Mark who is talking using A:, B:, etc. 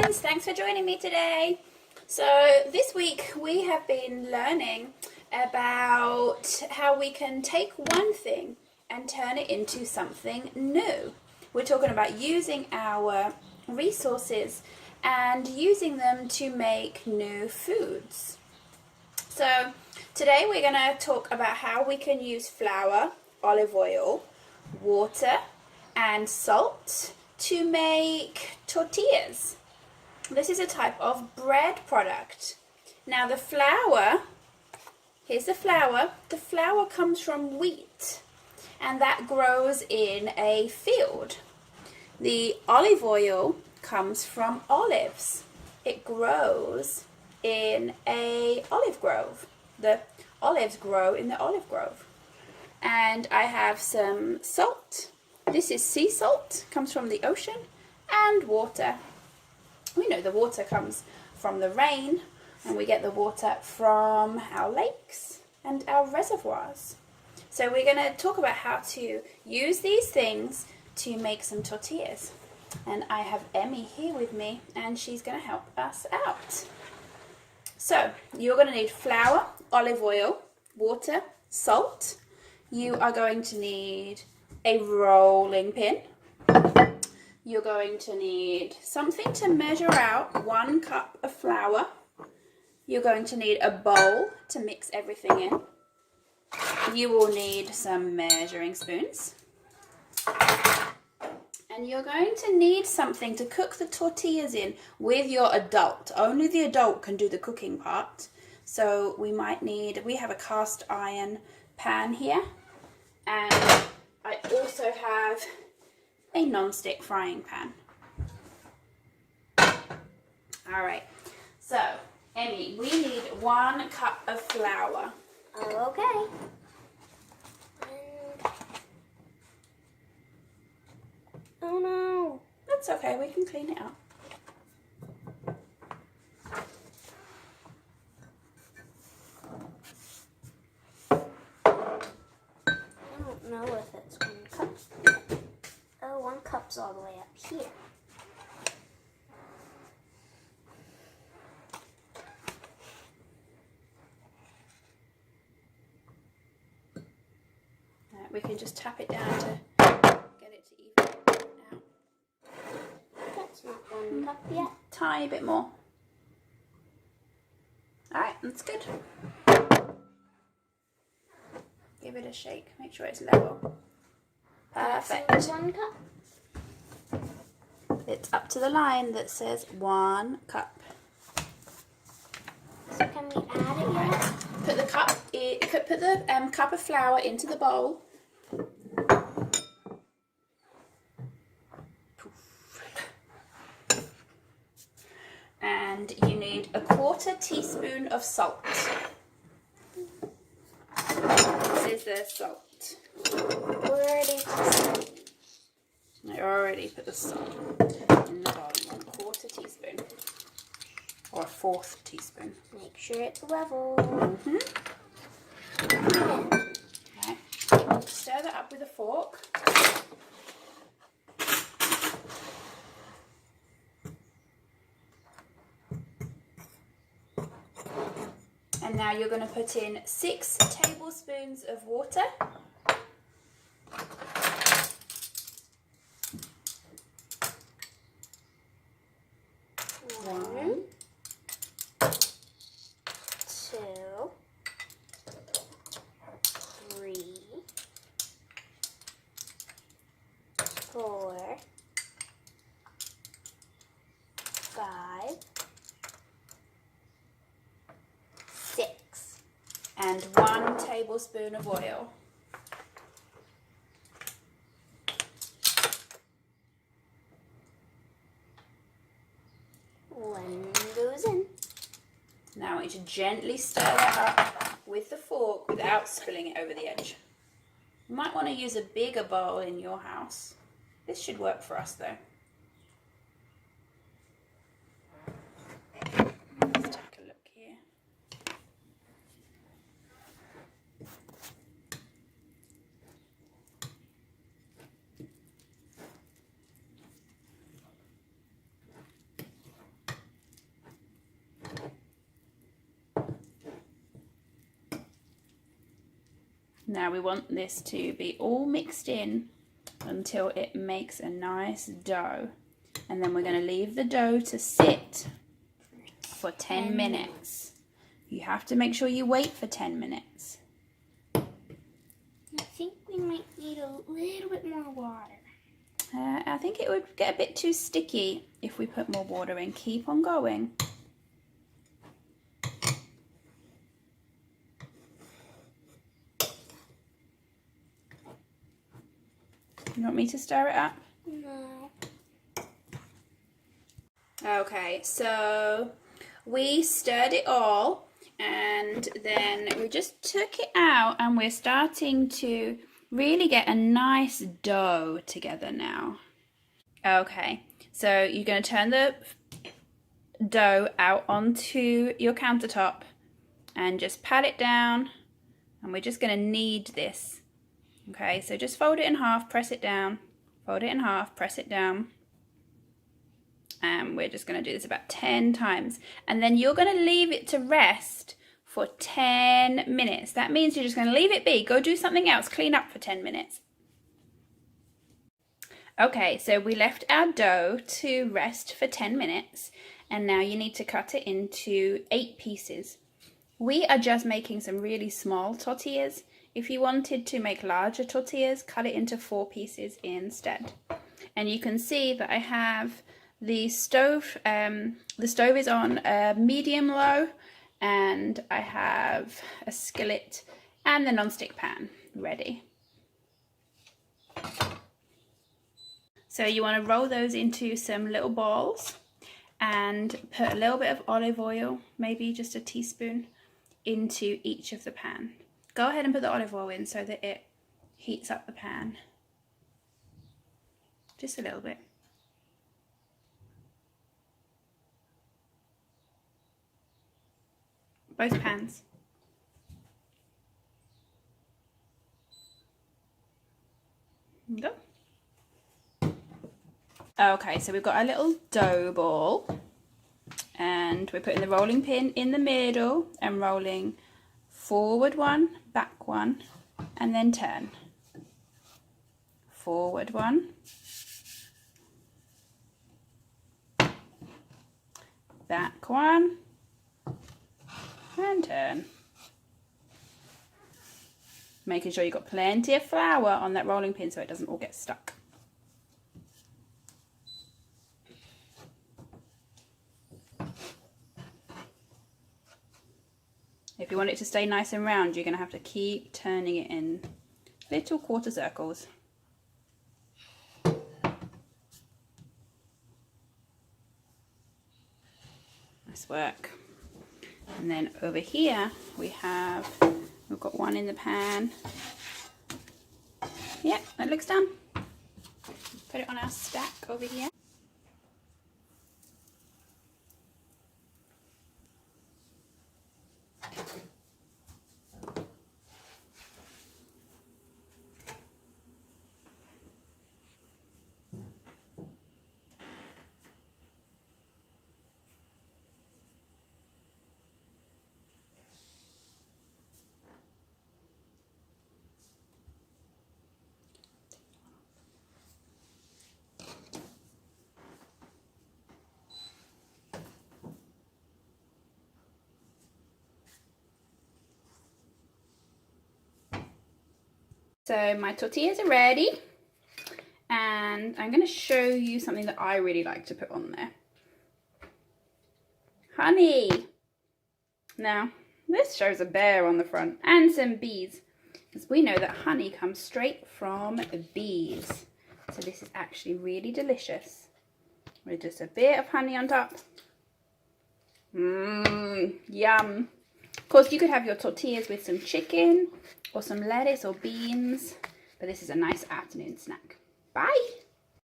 A: friends, thanks for joining me today. So this week we have been learning about how we can take one thing and turn it into something new. We're talking about using our resources and using them to make new foods. So today we're going to talk about how we can use flour, olive oil, water and salt to make tortillas. This is a type of bread product. Now the flour, here's the flour. The flour comes from wheat and that grows in a field. The olive oil comes from olives. It grows in a olive grove. The olives grow in the olive grove. And I have some salt. This is sea salt, comes from the ocean, and water. We know the water comes from the rain, and we get the water from our lakes and our reservoirs. So we're going to talk about how to use these things to make some tortillas. And I have Emmy here with me, and she's going to help us out. So you're going to need flour, olive oil, water, salt. You are going to need a rolling pin. You're going to need something to measure out 1 cup of flour. You're going to need a bowl to mix everything in. You will need some measuring spoons. And you're going to need something to cook the tortillas in with your adult. Only the adult can do the cooking part. So we have a cast iron pan here. And I also have a non-stick frying pan. All right, so Emmy, we need 1 cup of flour.
B: Okay. Oh no.
A: That's okay, we can clean it up.
B: I don't know if it's 1 cup. Oh, 1 cup's all the way up here.
A: We can just tap it down to get it to even out.
B: That's not 1 cup yet.
A: Tiny bit more. All right, that's good. Give it a shake, make sure it's level. Perfect.
B: That's 1 cup.
A: It's up to the line that says 1 cup.
B: So can we add it yet?
A: Put the cup of flour into the bowl. And you need a 1/4 teaspoon of salt. This is the salt. I already put the salt in the bowl. 1/4 teaspoon. Or 1/4 teaspoon.
B: Make sure it's level.
A: Okay. Stir that up with a fork. And now you're going to put in 6 tablespoons of water. One,
B: 2, 3, 4, 5, 6.
A: and 1 tablespoon of oil.
B: One goes in.
A: Now I want you to gently stir that up with the fork without spilling it over the edge. You might want to use a bigger bowl in your house. This should work for us though. Let's take a look here. Now we want this to be all mixed in until it makes a nice dough. And then we're going to leave the dough to sit for 10 minutes. You have to make sure you wait for 10 minutes.
B: I think we might need a little bit more water.
A: I think it would get a bit too sticky if we put more water in. Keep on going. You want me to stir it up?
B: No.
A: Okay, so we stirred it all and then we just took it out and we're starting to really get a nice dough together now. Okay, so you're going to turn the dough out onto your countertop and just pat it down, and we're just going to knead this. Okay, so just fold it in half, press it down, fold it in half, press it down. And we're just going to do this about 10 times. And then you're going to leave it to rest for 10 minutes. That means you're just going to leave it be. Go do something else. Clean up for 10 minutes. Okay, so we left our dough to rest for 10 minutes. And now you need to cut it into 8 pieces. We are just making some really small tortillas. If you wanted to make larger tortillas, cut it into 4 pieces instead. And you can see that I have the stove is on medium low, and I have a skillet and the non-stick pan ready. So you want to roll those into some little balls and put a little bit of olive oil, maybe just a teaspoon, into each of the pan. Go ahead and put the olive oil in so that it heats up the pan. Just a little bit. Both pans. Go. Okay, so we've got our little dough ball and we're putting the rolling pin in the middle and rolling forward one, back one, and then turn. Forward one, back one, and turn. Making sure you've got plenty of flour on that rolling pin so it doesn't all get stuck. If you want it to stay nice and round, you're going to have to keep turning it in little quarter circles. Nice work. And then over here we've got one in the pan. Yep, that looks done. Put it on our stack over here. So my tortillas are ready, and I'm going to show you something that I really like to put on there. Honey. Now, this shows a bear on the front and some bees, because we know that honey comes straight from bees. So this is actually really delicious. With just a bit of honey on top. Mmm, yum. Of course, you could have your tortillas with some chicken or some lettuce or beans, but this is a nice afternoon snack. Bye!